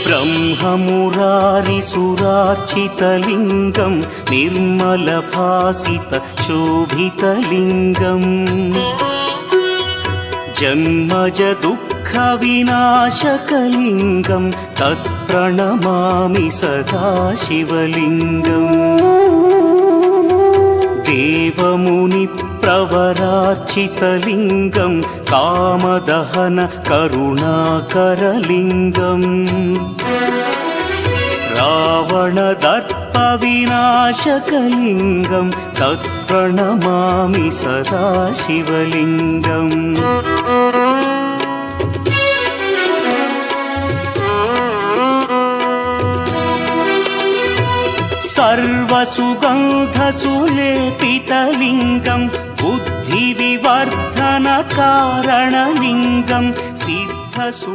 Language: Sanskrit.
ब्रह्ममुरारिसुरार्चितलिङ्गं निर्मलभासितशोभितलिङ्गम् जन्मज दुःखविनाशकलिङ्गं तत्प्रणमामि सदा शिवलिङ्गम् देवमुनिप्रवरार्चितलिङ्गं कामदहन करुणाकरलिङ्गम् रावणदर्पविनाशकलिङ्गं तत्प्रणमामि सदा शिवलिङ्गम् सर्वसुगन्धसुलेपितलिङ्गं बुद्धिविवर्धनकारणलिङ्गं सिद्धसु